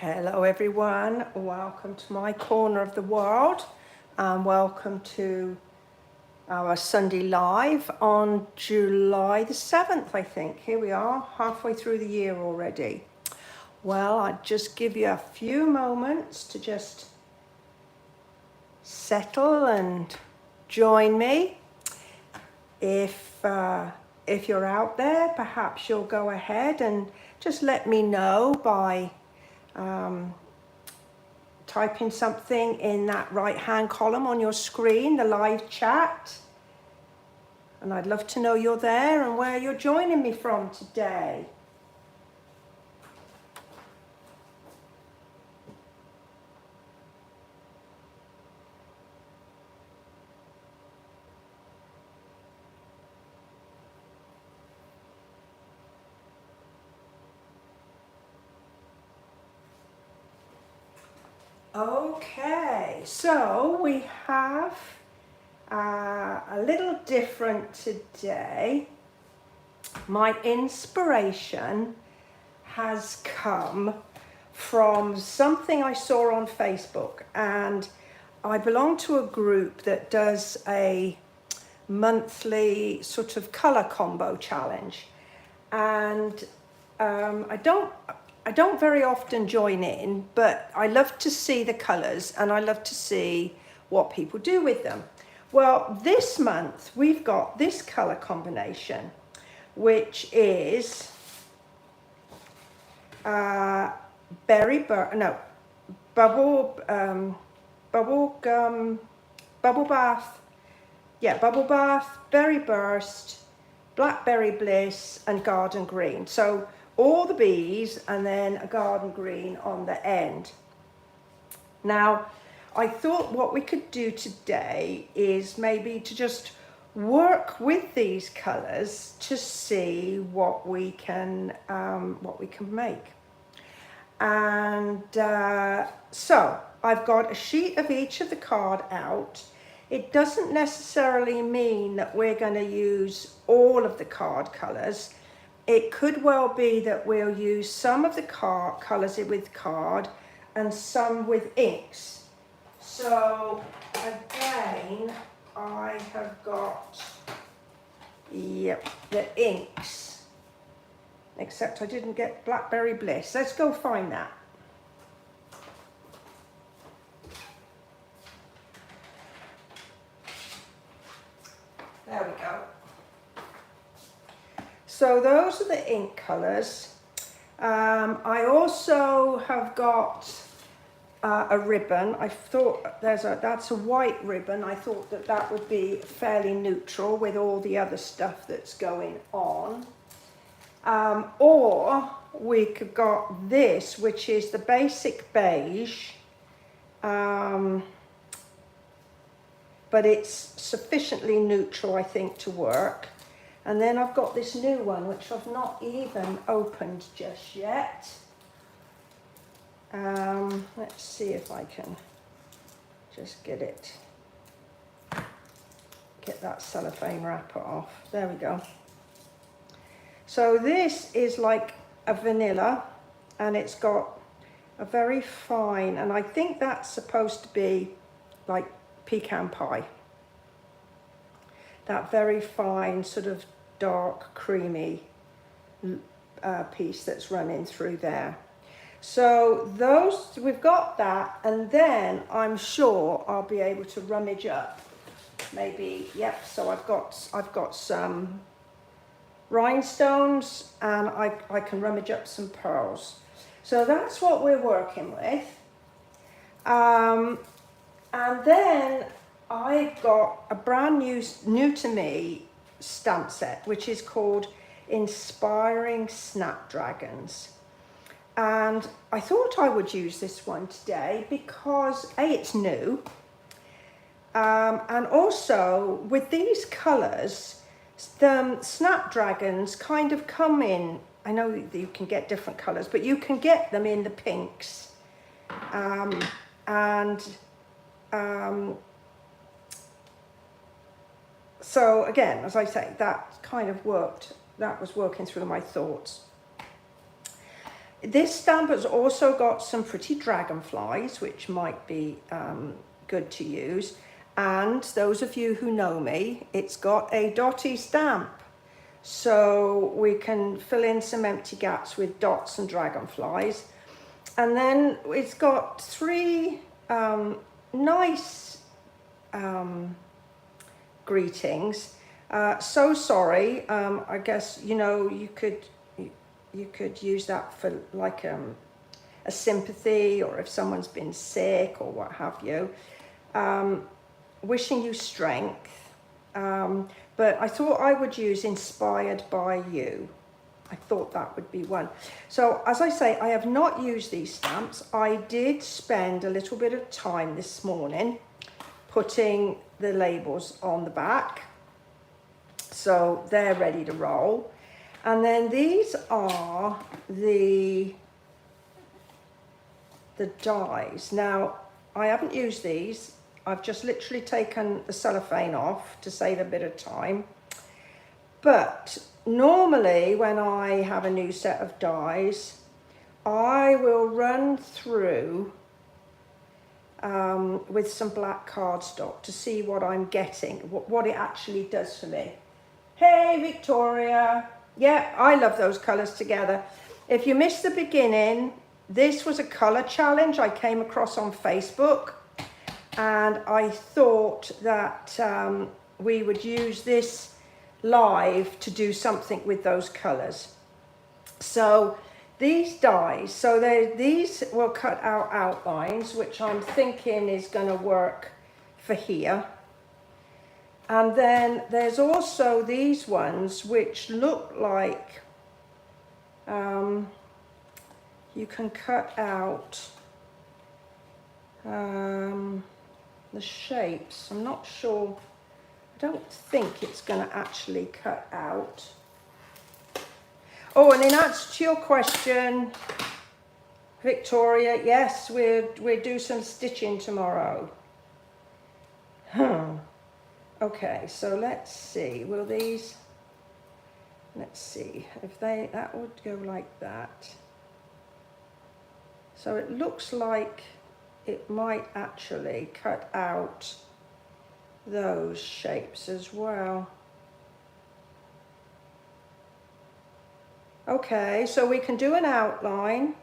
Hello everyone, welcome to my corner of the world and welcome to our Sunday live on July the 7th, I think. Here we are, halfway through the year already. Well, I'd just give you a few moments to just settle and join me. If you're out there, perhaps you'll go ahead and just let me know by typing something in that right hand column on your screen, the live chat. And I'd love to know you're there and where you're joining me from today. Okay, so we have a little different today. My inspiration has come from something I saw on Facebook, and I belong to a group that does a monthly sort of color combo challenge, and I don't very often join in, but I love to see the colours and I love to see what people do with them. Well, this month we've got this colour combination, which is bubble bath, berry burst, blackberry bliss, and garden green. So all the bees and then a garden green on the end. Now, I thought what we could do today is maybe to just work with these colours to see what we can make. And so I've got a sheet of each of the card out. It doesn't necessarily mean that we're going to use all of the card colours. It could well be that we'll use some of the colours with card and some with inks. So again, I have got, the inks, except I didn't get Blackberry Bliss. Let's go find that. There we go. So those are the ink colours. I also have got a ribbon. I thought that's a white ribbon. I thought that would be fairly neutral with all the other stuff that's going on. Or we could got this, which is the basic beige, but it's sufficiently neutral, I think, to work. And then I've got this new one, which I've not even opened just yet. Let's see if I can just get that cellophane wrapper off. There we go. So this is like a vanilla, and it's got a very fine, and I think that's supposed to be like pecan pie. That very fine sort of dark creamy piece that's running through there. So those, we've got that, and then I'm sure I'll be able to rummage up maybe, yep, so I've got some rhinestones, and I can rummage up some pearls. So that's what we're working with. And then I got a brand new to me stamp set, which is called Inspiring Snapdragons. And I thought I would use this one today because A, it's new, and also with these colours, the snapdragons kind of come in. I know that you can get different colours, but you can get them in the pinks, so again, as I say, that kind of worked. That was working through my thoughts. This stamp has also got some pretty dragonflies, which might be good to use. And those of you who know me, it's got a dotty stamp. So we can fill in some empty gaps with dots and dragonflies. And then it's got three nice greetings. So sorry, I guess, you know, you could use that for like a sympathy, or if someone's been sick or what have you. Wishing you strength. But I thought I would use inspired by you. I thought that would be one. So as I say, I have not used these stamps. I did spend a little bit of time this morning putting the labels on the back. So they're ready to roll. And then these are the dies. Now, I haven't used these. I've just literally taken the cellophane off to save a bit of time. But normally when I have a new set of dies, I will run through with some black cardstock to see what I'm getting, what it actually does for me. Hey, Victoria. Yeah, I love those colours together. If you missed the beginning, this was a colour challenge I came across on Facebook. And I thought that we would use this live to do something with those colours. So these dies, so these will cut out outlines, which I'm thinking is going to work for here. And then there's also these ones which look like you can cut out the shapes. I'm not sure. I don't think it's going to actually cut out. Oh, and in answer to your question, Victoria, yes, we'll do some stitching tomorrow. Okay, so let's see. Will these? Let's see if that would go like that. So it looks like it might actually cut out those shapes as well. Okay, so we can do an outline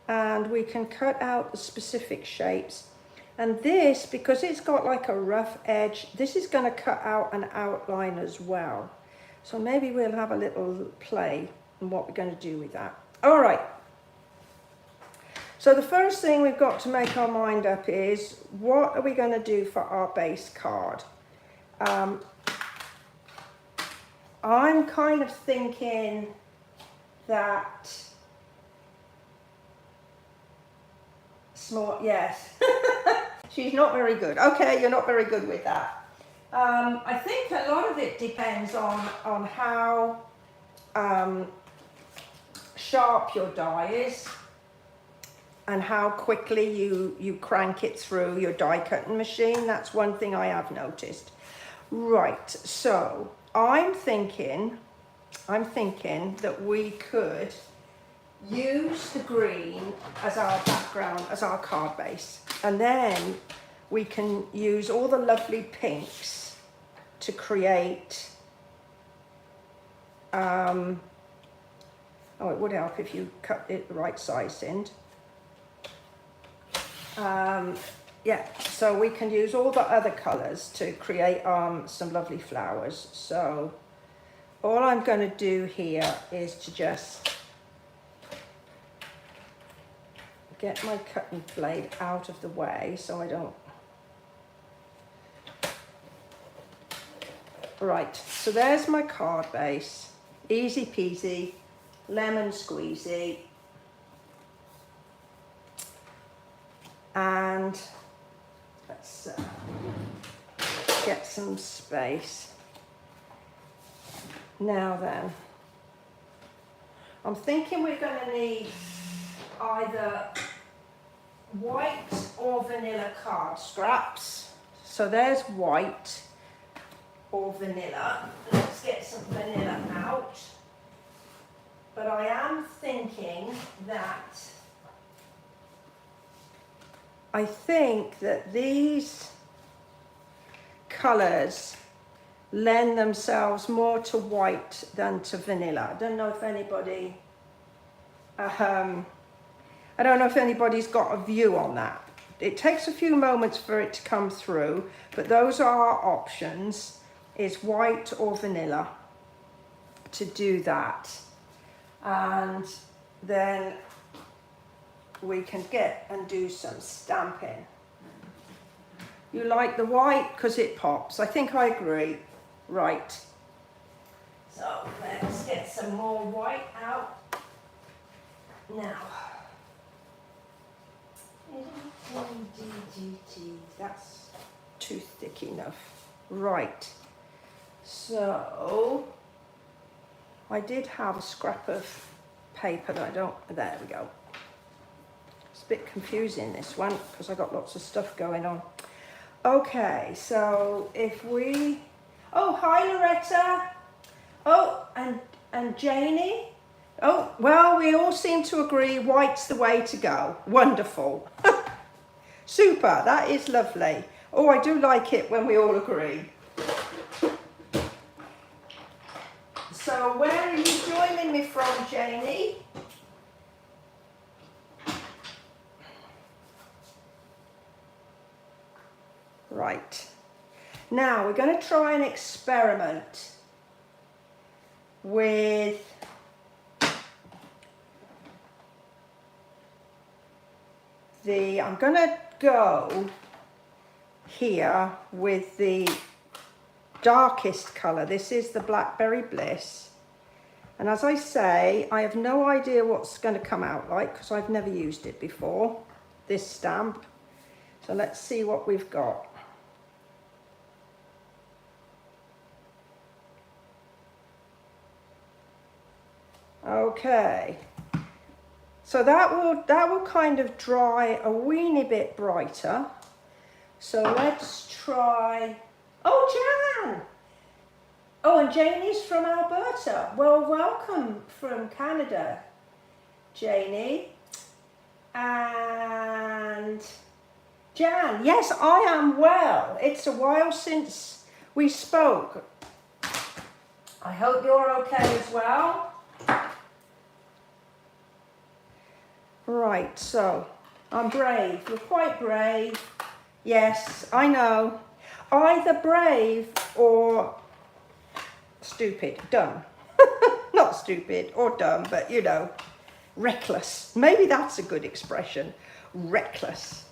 and we can cut out the specific shapes. And this, because it's got like a rough edge, this is going to cut out an outline as well. So maybe we'll have a little play in what we're going to do with that. All right. So the first thing we've got to make our mind up is, what are we going to do for our base card? I'm kind of thinking that small, yes. She's not very good. Okay, you're not very good with that. I think a lot of it depends on how sharp your die is and how quickly you crank it through your die cutting machine. That's one thing I have noticed. Right, so I'm thinking that we could use the green as our background, as our card base, and then we can use all the lovely pinks to create oh, it would help if you cut it the right size in. Yeah, so we can use all the other colours to create some lovely flowers. So all I'm going to do here is to just get my cutting blade out of the way so I don't. Right, so there's my card base. Easy peasy, lemon squeezy. And let's get some space. Now then, I'm thinking we're going to need either white or vanilla card scraps. So there's white or vanilla. Let's get some vanilla out. but I am thinking that I think that these colours lend themselves more to white than to vanilla. I don't know if anybody, I don't know if anybody's got a view on that. It takes a few moments for it to come through, but those are our options, is white or vanilla to do that. And then we can get and do some stamping. You like the white because it pops. I think I agree. Right. So let's get some more white out now. That's too thick enough. Right. So I did have a scrap of paper that I don't, there we go. It's a bit confusing, this one, because I got lots of stuff going on. Okay, so if we, oh, hi Loretta. Oh, and Janie. Oh, well, we all seem to agree white's the way to go. Wonderful. Super, that is lovely. Oh, I do like it when we all agree. So where are you joining me from, Janie? Right. Now we're going to try an experiment with I'm going to go here with the darkest colour. This is the Blackberry Bliss. And as I say, I have no idea what's going to come out like because I've never used it before, this stamp. So let's see what we've got. Okay. So that will kind of dry a weeny bit brighter. So let's try, oh, Jan! Oh, and Janie's from Alberta. Well, welcome from Canada, Janie. And Jan, yes, I am well. It's a while since we spoke. I hope you're okay as well. Right, so I'm brave. You're quite brave. Yes, I know. Either brave or stupid, dumb. Not stupid or dumb, but you know, reckless. Maybe that's a good expression. Reckless.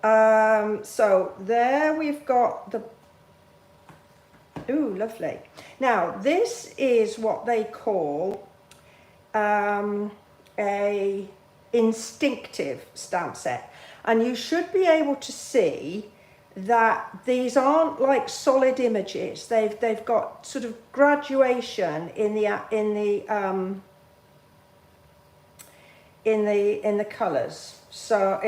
So there we've got the, ooh, lovely. Now this is what they call a instinctive stamp set, and you should be able to see that these aren't like solid images. They've got sort of graduation in the colours, so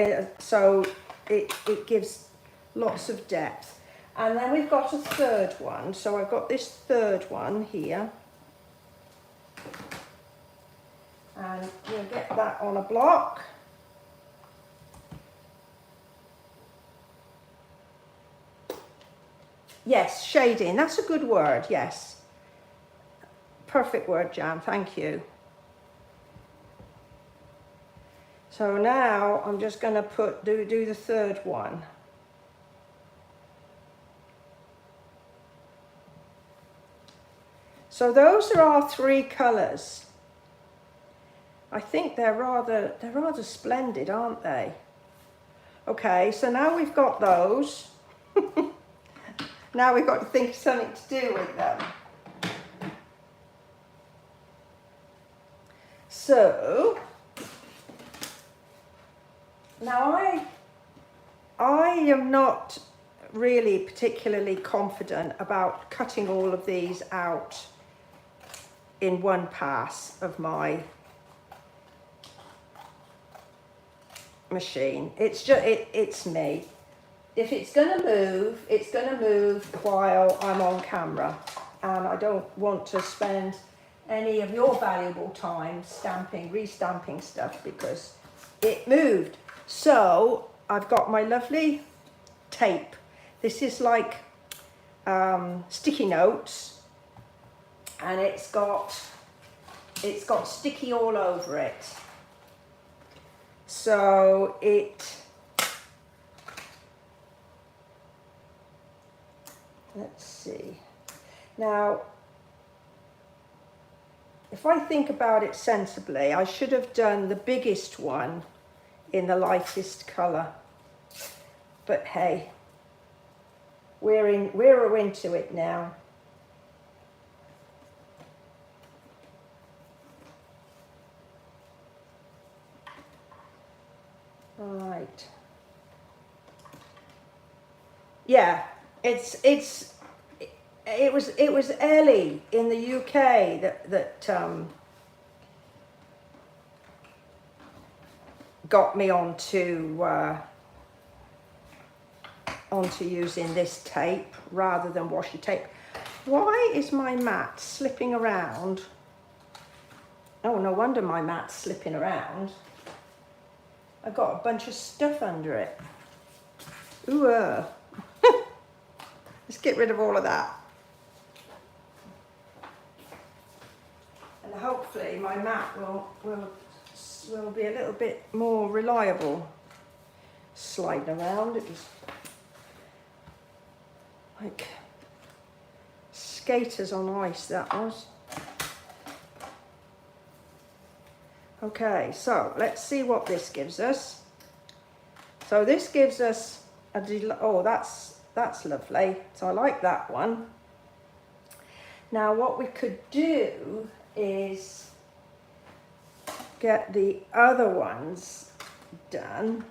it gives lots of depth. And then we've got a third one, so I've got this third one here. And we'll get that on a block. Yes, shading, that's a good word, yes. Perfect word, Jan, thank you. So now I'm just going to do the third one. So those are our three colours. I think they're rather splendid, aren't they? Okay, so now we've got those. Now we've got to think of something to do with them. So now I am not really particularly confident about cutting all of these out in one pass of my machine. It's just it's me. If it's gonna move, it's gonna move while I'm on camera, and I don't want to spend any of your valuable time stamping, restamping stuff, because it moved. So I've got my lovely tape. This is like sticky notes, and it's got sticky all over it. So let's see. Now, if I think about it sensibly, I should have done the biggest one in the lightest colour. But hey, we're into it now. Right. Yeah, it was Ellie in the UK that got me onto using this tape rather than washi tape. Why is my mat slipping around? Oh, no wonder my mat's slipping around. I've got a bunch of stuff under it. Ooh, let's get rid of all of that. And hopefully my mat will be a little bit more reliable. Sliding around, it was like skaters on ice, that was. Okay, so let's see what this gives us. So this gives us oh, that's lovely. So I like that one. Now what we could do is get the other ones done.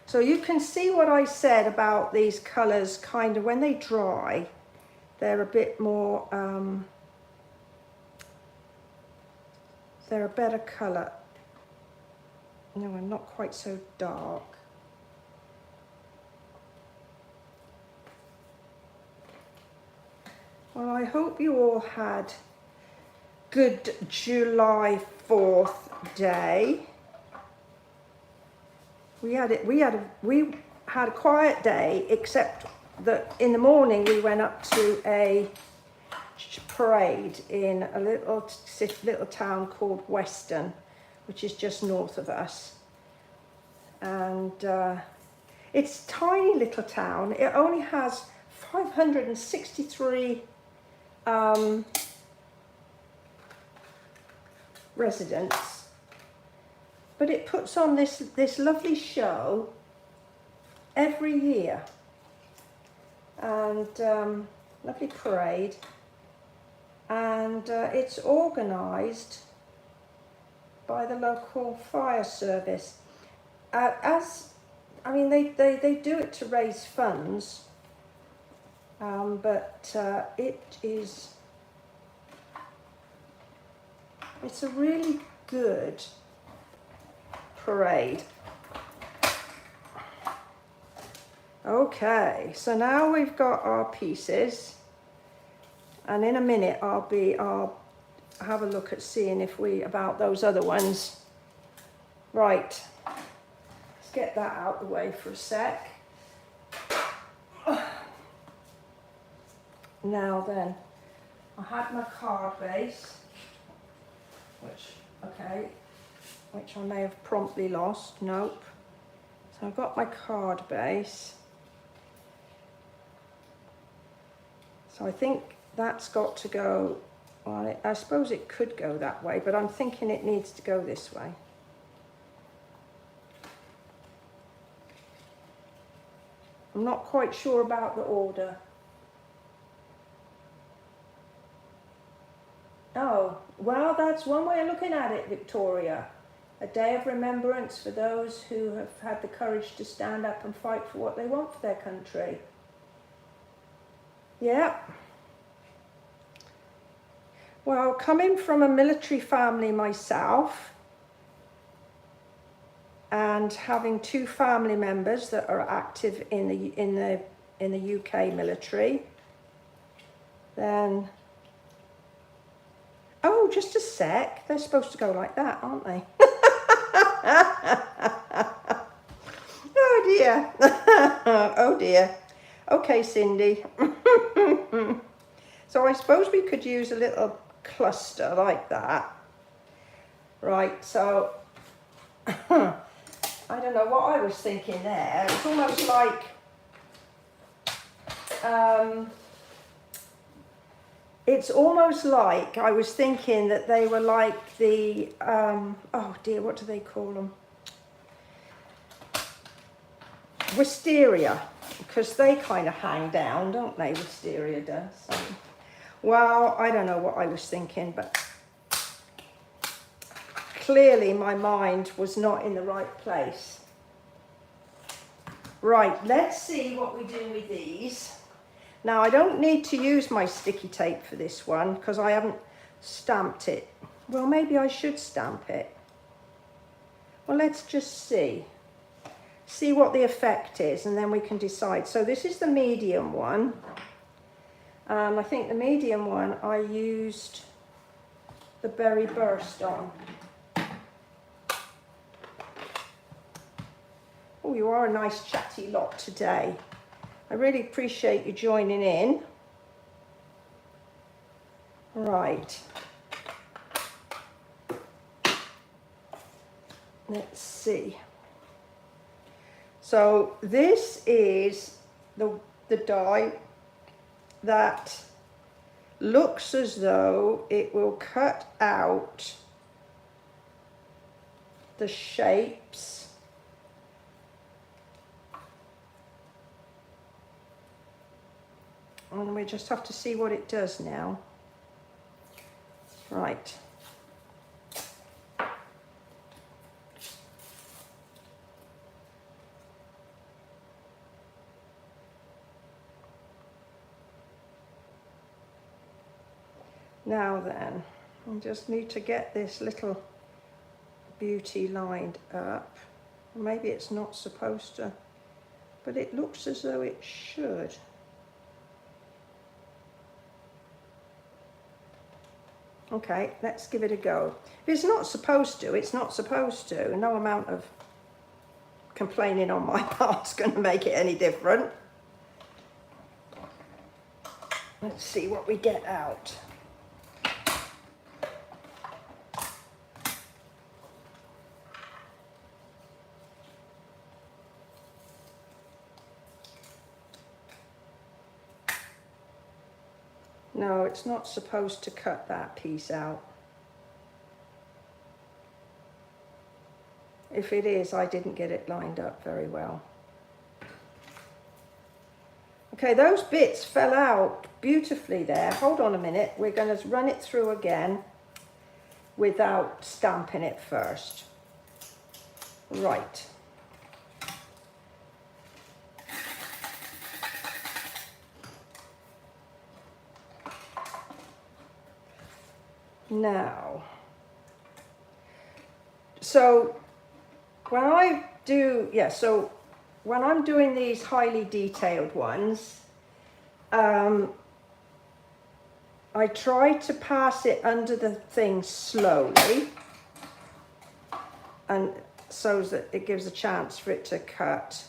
So you can see what I said about these colours, kind of when they dry, they're a bit more, they're a better colour. No, I'm not quite so dark. Well, I hope you all had good July 4th day. We had a quiet day, except that in the morning we went up to a parade in a little town called Weston, which is just north of us. And it's a tiny little town. It only has 563 residents, but it puts on this lovely show every year, and lovely parade, and it's organised by the local fire service. I mean, they do it to raise funds, but it's a really good parade. Okay, so now we've got our pieces, and in a minute I'll have a look at seeing about those other ones. Right, let's get that out of the way for a sec. Now then, I had my card base, which I may have promptly lost. Nope. So I've got my card base. So I think that's got to go, well, I suppose it could go that way, but I'm thinking it needs to go this way. I'm not quite sure about the order. Oh, well, that's one way of looking at it, Victoria. A day of remembrance for those who have had the courage to stand up and fight for what they want for their country. Yeah. Well, coming from a military family myself, and having two family members that are active in the UK military, then Oh, just a sec. They're supposed to go like that, aren't they? Oh dear. Oh dear. Okay, Cindy. So I suppose we could use a little cluster like that. Right, so I don't know what I was thinking there. It's almost like I was thinking that they were like the oh dear, what do they call them? Wisteria, because they kind of hang down, don't they? Wisteria does. So, well, I don't know what I was thinking, but clearly my mind was not in the right place. Right, let's see what we do with these. Now, I don't need to use my sticky tape for this one because I haven't stamped it. Well, maybe I should stamp it. Well, let's just see what the effect is, and then we can decide. So this is the medium one. I think the medium one I used the Berry Burst on. Oh, you are a nice chatty lot today. I really appreciate you joining in. Right. Let's see. So this is the die that looks as though it will cut out the shapes. And we just have to see what it does now. Right. Now then, I just need to get this little beauty lined up. Maybe it's not supposed to, but it looks as though it should. Okay, let's give it a go. If it's not supposed to, it's not supposed to. No amount of complaining on my part's going to make it any different. Let's see what we get out. No, it's not supposed to cut that piece out. If it is, I didn't get it lined up very well. Okay, those bits fell out beautifully there. Hold on a minute. We're going to run it through again without stamping it first. Right. Now, so when I do, so when I'm doing these highly detailed ones, I try to pass it under the thing slowly, and so that it gives a chance for it to cut.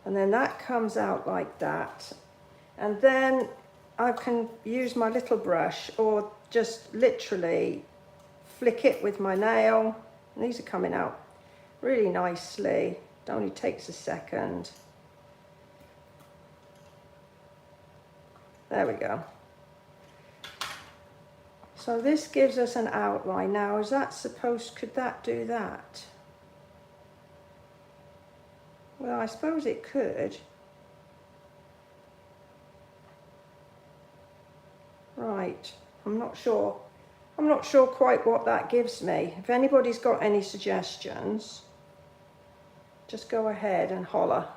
And then that comes out like that. And then I can use my little brush or just literally flick it with my nail. And these are coming out really nicely. It only takes a second. There we go. So this gives us an outline. Now, is that supposed, could that do that? Well, I suppose it could. Right, I'm not sure quite what that gives me. If anybody's got any suggestions, just go ahead and holler.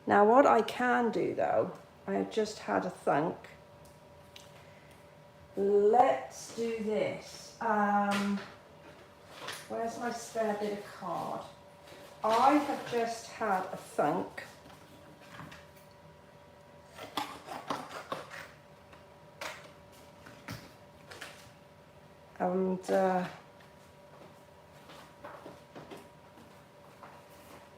Now what I can do though, I have just had a thunk. Let's do this. Where's my spare bit of card? I have just had a thunk. And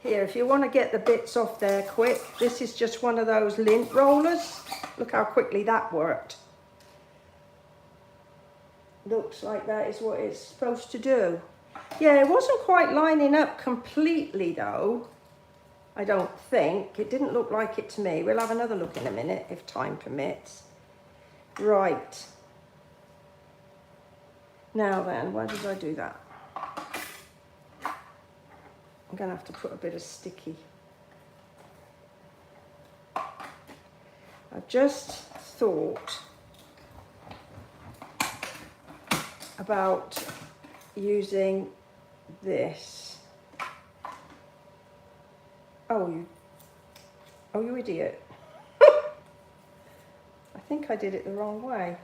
here, if you want to get the bits off there quick, this is just one of those lint rollers. Look how quickly that worked. Looks like that is what it's supposed to do. Yeah, it wasn't quite lining up completely though, I don't think. It didn't look like it to me. We'll have another look in a minute if time permits. Right. Now then, why did I do that? I'm going to have to put a bit of sticky. I just thought about using this. Oh, you idiot. I think I did it the wrong way.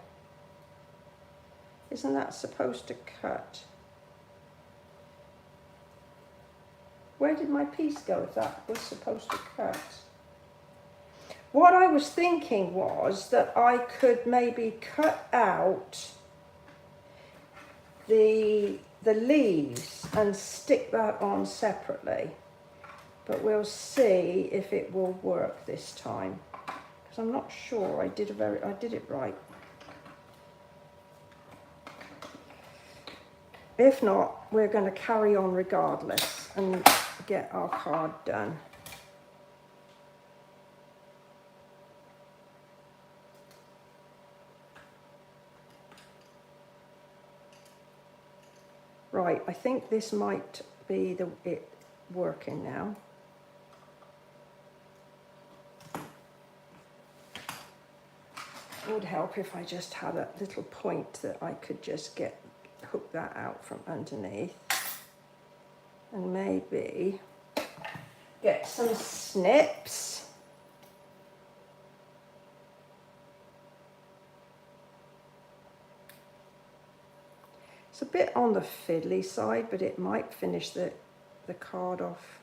Isn't that supposed to cut? Where did my piece go if that was supposed to cut? What I was thinking was that I could maybe cut out the leaves and stick that on separately. But we'll see if it will work this time. Because I'm not sure I did it right. If not, we're going to carry on regardless and get our card done. Right, I think this might be it working now. It would help if I just had a little point that I could just hook that out from underneath. And maybe get some snips. It's a bit on the fiddly side, but it might finish the card off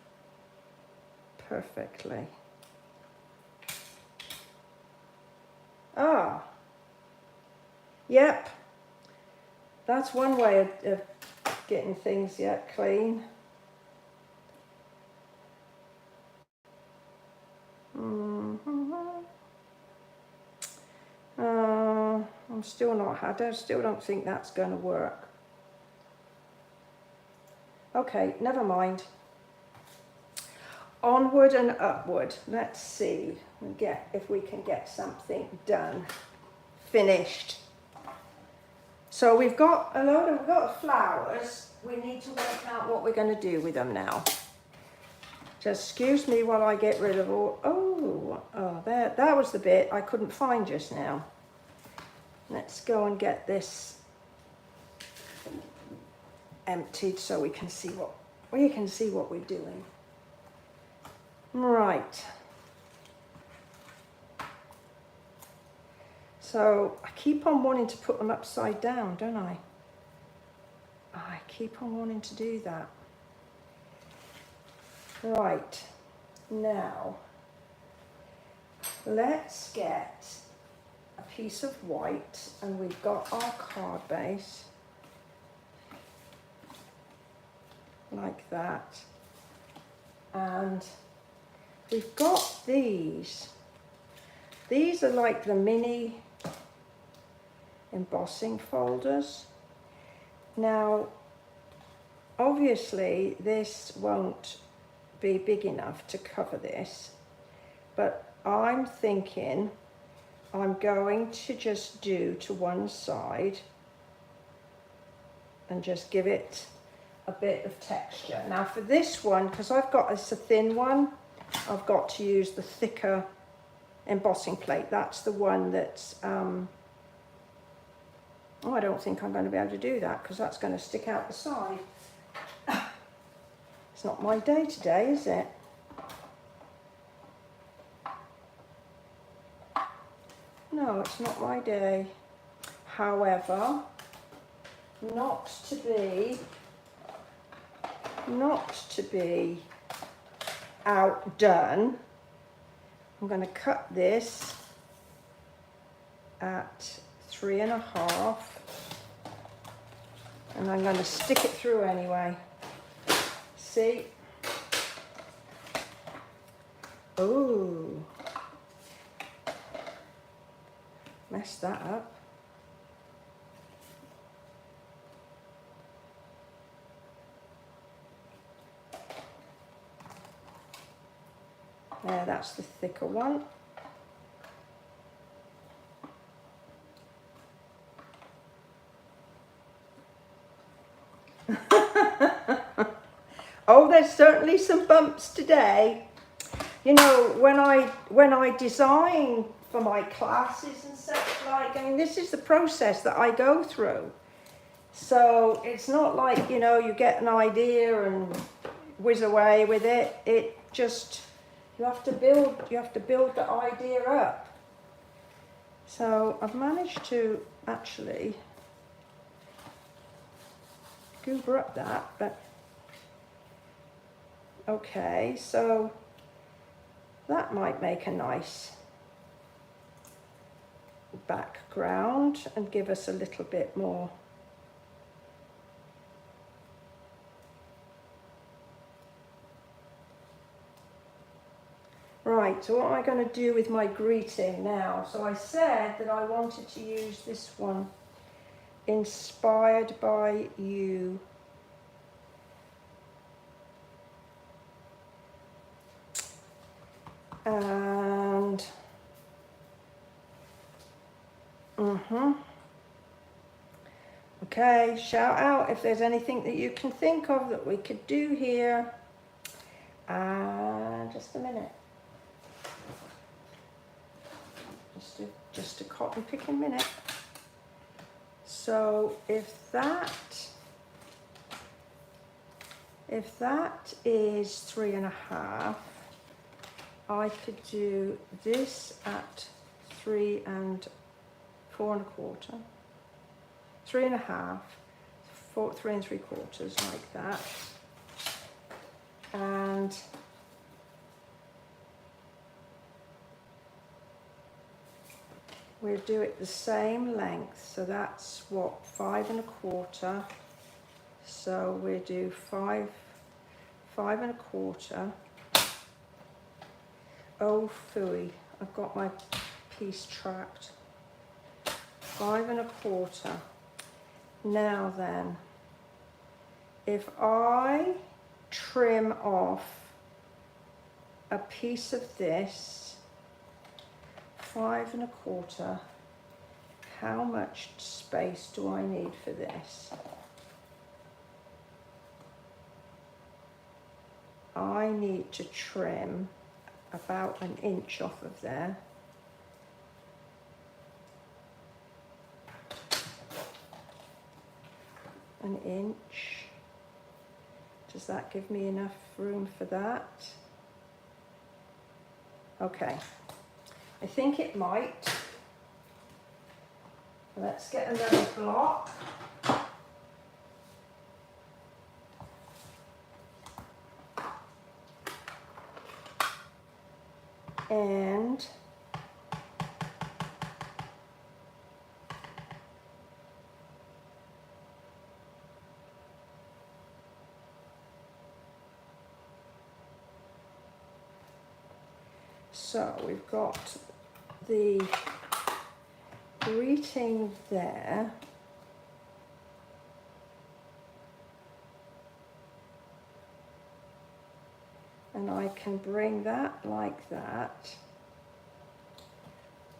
perfectly. Ah, yep, that's one way of getting things clean. I still don't think that's going to work. Okay, never mind. Onward and upward. Let's see if we can get something done, finished. So we've got flowers. We need to work out what we're going to do with them now. Just excuse me while I get rid of all. Oh, there. That was the bit I couldn't find just now. Let's go and get this emptied so we can see what we're doing. Right. So I keep on wanting to put them upside down, don't I? I keep on wanting to do that. Right. Now, let's get a piece of white, and we've got our card base like that, and we've got these are like the mini embossing folders. Now obviously this won't be big enough to cover this, but I'm thinking I'm going to just do to one side and just give it a bit of texture. Now for this one, because it's a thin one, I've got to use the thicker embossing plate. That's the one that's, I don't think I'm going to be able to do that because that's going to stick out the side. It's not my day today, is it? No, it's not my day. However, not to be outdone, I'm going to cut this at 3.5 And I'm going to stick it through anyway. See? Ooh. Messed that up. There, that's the thicker one. Oh, there's certainly some bumps today. You know, when I design for my classes and such like, I mean, this is the process that I go through. So it's not like, you know, you get an idea and whiz away with it. It just, you have to build the idea up. So I've managed to actually goober up that, but okay, so that might make a nice background and give us a little bit more. Right, so what am I going to do with my greeting now? So I said that I wanted to use this one, Inspired by You. And okay, shout out if there's anything that you can think of that we could do here. Just a minute. Just a cotton picking minute. So if that is 3.5, I could do this at 3 and 4 1/4, 3.5, 3 3/4, like that, and we'll do it the same length. So that's what, 5 1/4. So we'll do 5 1/4. Oh phooey, I've got my piece trapped. 5 1/4. Now then, if I trim off a piece of this 5 1/4, how much space do I need for this? I need to trim about 1 inch off of there. An inch. Does that give me enough room for that? Okay, I think it might. Let's get another block. And so we've got the greeting there. And I can bring that like that,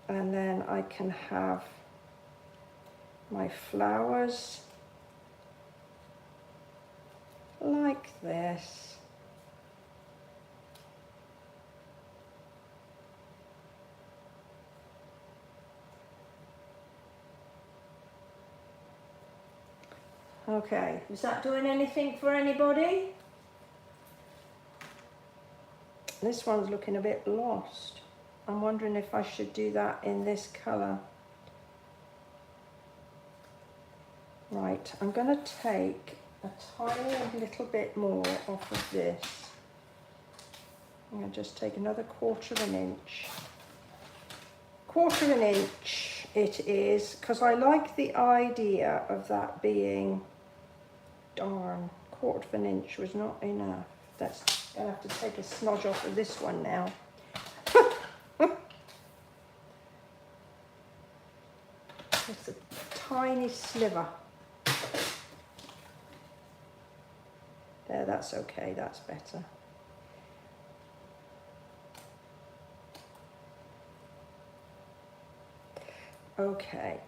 and then I can have my flowers like this. Okay, is that doing anything for anybody? This one's looking a bit lost. I'm wondering if I should do that in this colour. Right, I'm going to take a tiny little bit more off of this. I'm going to just take another 1/4 inch. 1/4 inch it is, because I like the idea of that being darn, 1/4 of an inch was not enough. That's gonna have to take a smudge off of this one now. It's a tiny sliver. There, that's okay, that's better. Okay,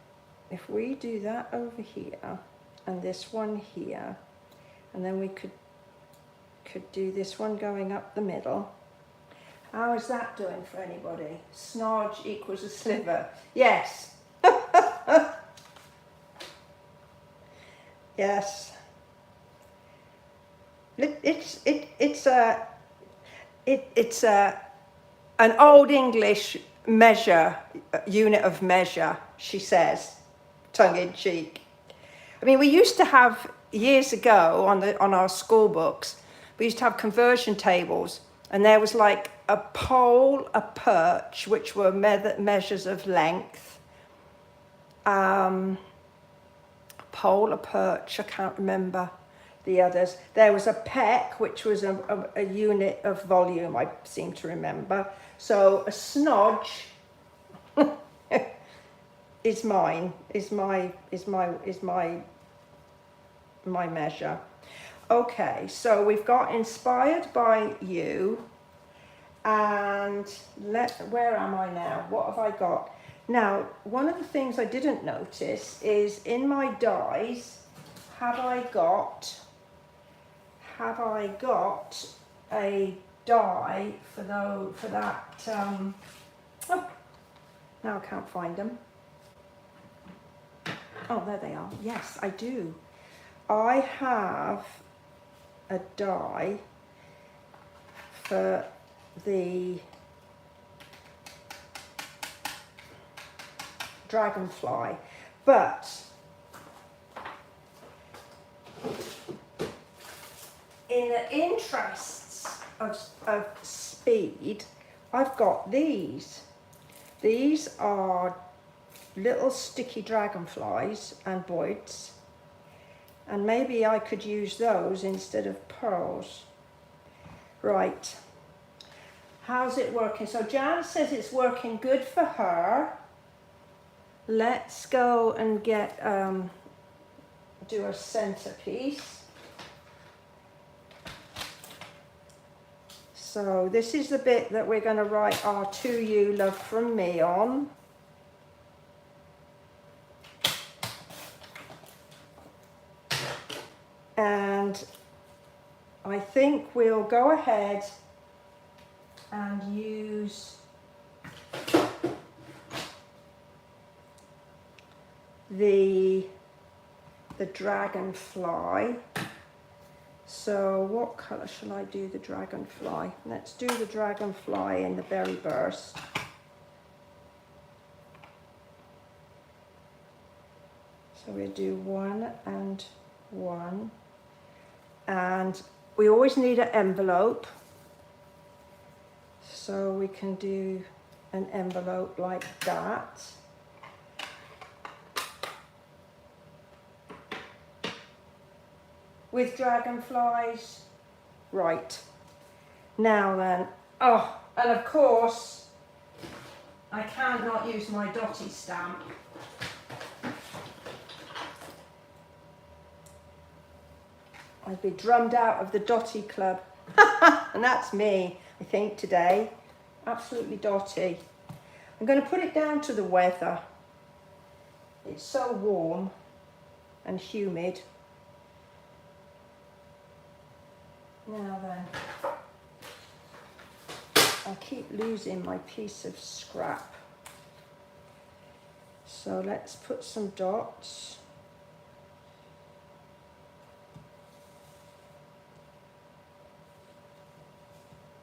if we do that over here and this one here, and then we could do this one going up the middle. How is that doing for anybody? Snodge equals a sliver. Yes. Yes. It's an old English measure, unit of measure, she says, tongue in cheek. I mean, we used to have, years ago on our school books, we used to have conversion tables, and there was like a pole, a perch, which were measures of length. Pole, a perch, I can't remember the others. There was a peck, which was a unit of volume, I seem to remember. So a snodge is my measure. Okay, so we've got inspired by you, and where am I now? What have I got? Now, one of the things I didn't notice is in my dies, have I got a die for that? Oh, now I can't find them. Oh, there they are. Yes, I do. I have a die for the dragonfly, but in the interests of speed, I've got these. These are little sticky dragonflies and boids, and maybe I could use those instead of pearls. Right, how's it working? So Jan says it's working good for her. Let's go and get do a centerpiece. So this is the bit that we're going to write our "To You, Love from Me" on. And I think we'll go ahead and use the dragonfly. So what colour shall I do the dragonfly? Let's do the dragonfly in the berry burst. So we'll do 1 and 1. And we always need an envelope. So we can do an envelope like that. With dragonflies. Right. Now then, oh, and of course, I cannot use my dotty stamp. I'd be drummed out of the dotty club. And that's me, I think, today. Absolutely dotty. I'm going to put it down to the weather. It's so warm and humid. Now then, I keep losing my piece of scrap. So let's put some dots.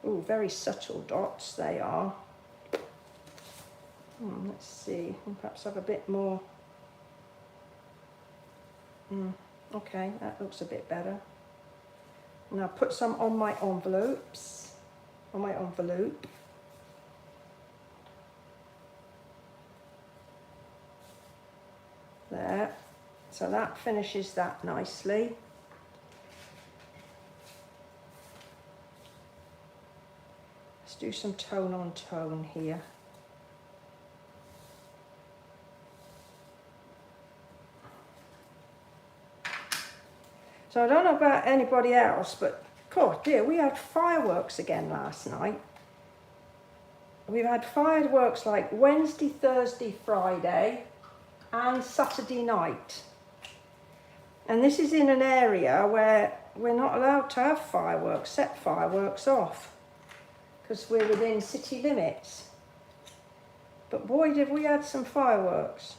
Ooh, very subtle dots they are. Let's see, perhaps have a bit more. Okay, that looks a bit better. Now put some on my envelopes, on my envelope. There. So that finishes that nicely. do some tone on tone here. So I don't know about anybody else, but God dear, we had fireworks again last night. We've had fireworks like Wednesday, Thursday, Friday and Saturday night. And this is in an area where we're not allowed to have fireworks, set fireworks off, because we're within city limits. But boy, did we had some fireworks.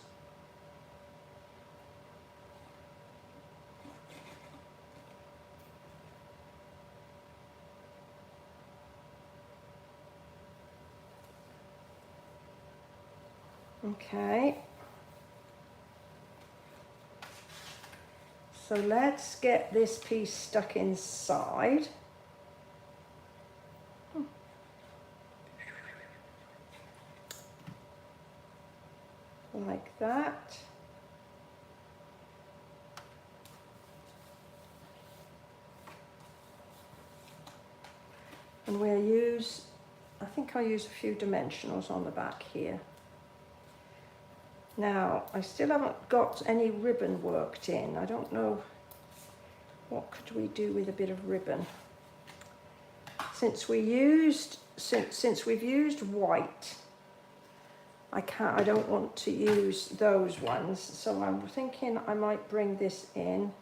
Okay. So let's get this piece stuck inside. Like that. And we'll use, I think I'll use a few dimensionals on the back here. Now, I still haven't got any ribbon worked in. I don't know, what could we do with a bit of ribbon? Since we've used white, I don't want to use those ones. So I'm thinking I might bring this in.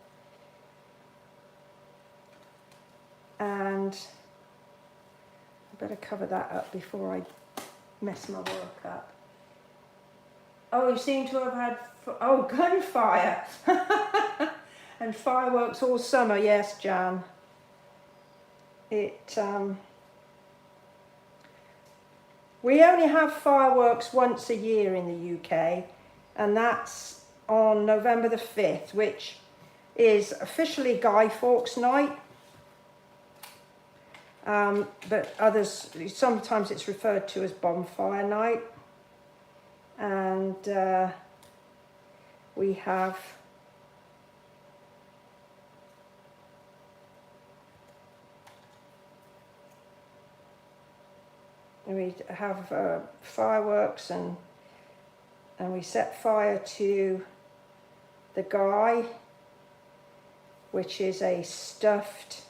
And I better cover that up before I mess my work up. Oh, you seem to have had, oh, gunfire. And fireworks all summer, yes, Jan. We only have fireworks once a year in the UK, and that's on November the 5th, which is officially Guy Fawkes night. But sometimes it's referred to as bonfire night. And we have fireworks, and we set fire to the Guy, which is a stuffed.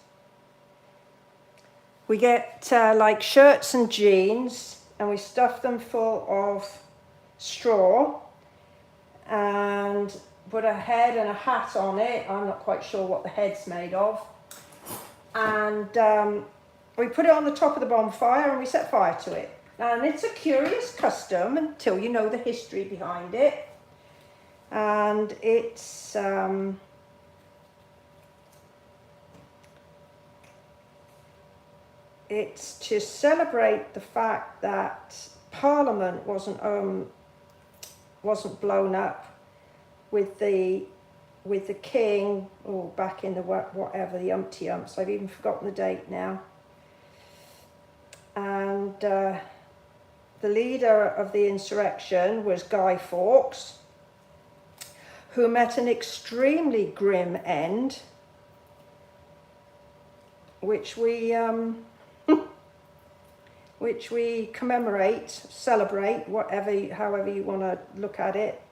We get like shirts and jeans, and we stuff them full of straw and put a head and a hat on it. I'm not quite sure what the head's made of. And we put it on the top of the bonfire and we set fire to it. And it's a curious custom until you know the history behind it. And it's to celebrate the fact that Parliament wasn't blown up with the king, or back in the whatever, the umpty umps. I've even forgotten the date now. And the leader of the insurrection was Guy Fawkes, who met an extremely grim end, which we commemorate, celebrate, however you want to look at it,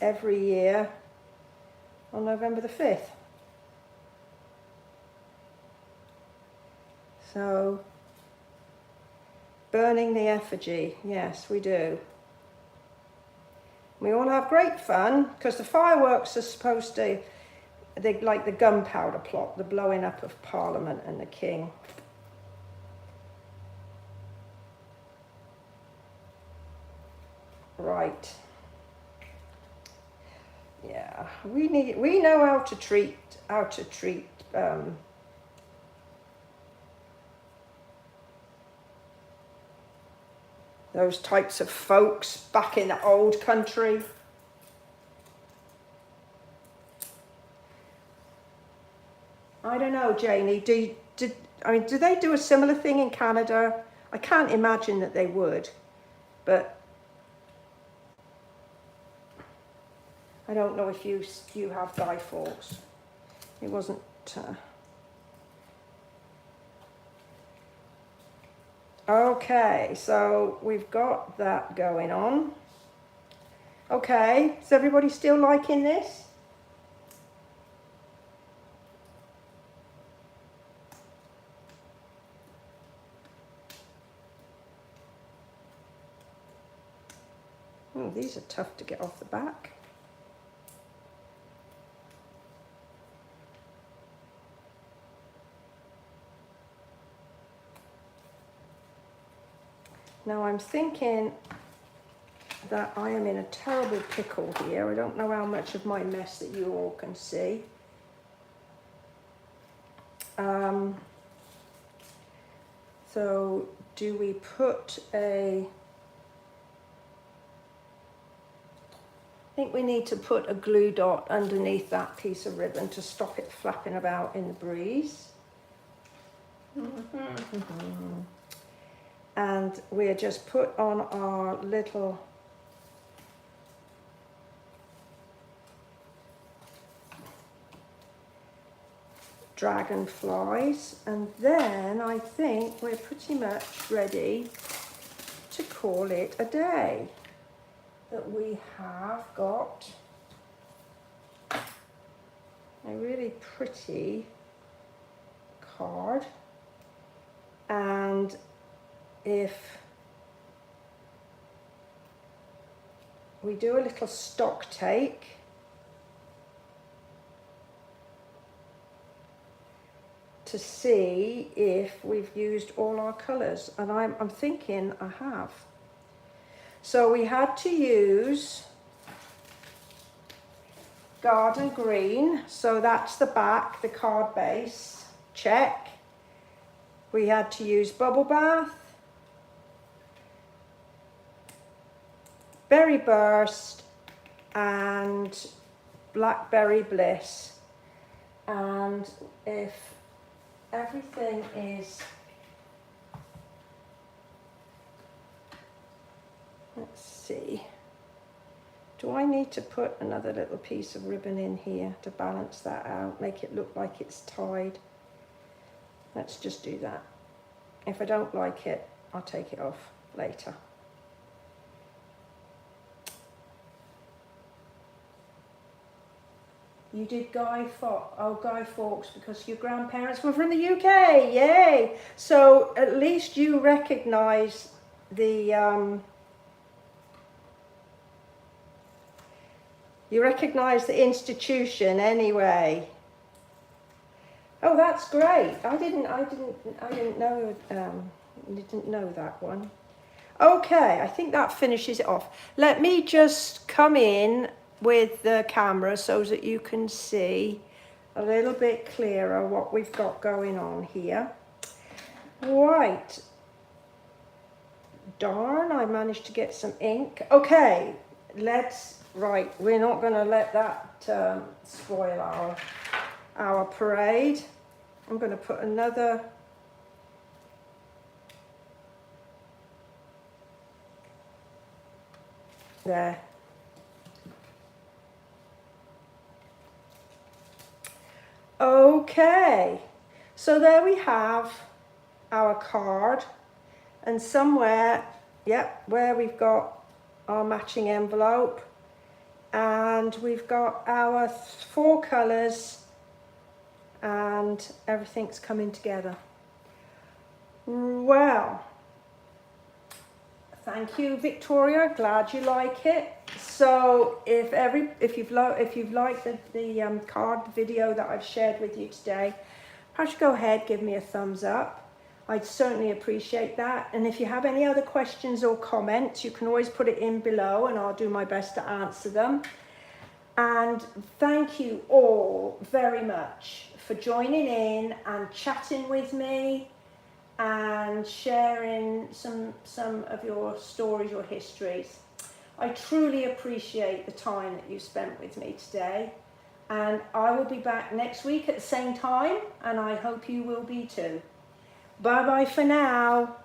every year on November the 5th. So, burning the effigy, yes, we do. We all have great fun, because the fireworks are supposed to, like the gunpowder plot, the blowing up of Parliament and the king. Right. Yeah, we know how to treat those types of folks back in the old country. I don't know, Janie, do they do a similar thing in Canada? I can't imagine that they would, but I don't know if you have Guy Fawkes. It wasn't. Okay, so we've got that going on. Okay, is everybody still liking this? Oh, these are tough to get off the back. Now I'm thinking that I am in a terrible pickle here. I don't know how much of my mess that you all can see. So do we put I think we need to put a glue dot underneath that piece of ribbon to stop it flapping about in the breeze. And we'll just put on our little dragonflies, and then I think we're pretty much ready to call it a day. That we have got a really pretty card, and if we do a little stock take, to see if we've used all our colours, and I'm thinking I have. So we had to use garden green, so that's the back, the card base, check. We had to use bubble bath, berry burst, and blackberry bliss. And if everything is, let's see, do I need to put another little piece of ribbon in here to balance that out, make it look like it's tied? Let's just do that. If I don't like it, I'll take it off later. You did Guy Fawkes because your grandparents were from the UK, yay! So at least you recognise the institution anyway. Oh, that's great. I didn't know that one. Okay, I think that finishes it off. Let me just come in with the camera so that you can see a little bit clearer what we've got going on here. Right. Darn, I managed to get some ink. Okay, right, we're not going to let that spoil our parade. I'm going to put another there. Okay, so there we have our card, and somewhere, yep, where we've got our matching envelope, and we've got our 4 colours, and everything's coming together. Well, thank you, Victoria. Glad you like it. So if you've liked the card video that I've shared with you today, perhaps go ahead, give me a thumbs up. I'd certainly appreciate that. And if you have any other questions or comments, you can always put it in below, and I'll do my best to answer them. And thank you all very much for joining in and chatting with me and sharing some of your stories, your histories. I truly appreciate the time that you spent with me today, and I will be back next week at the same time, and I hope you will be too. Bye bye for now.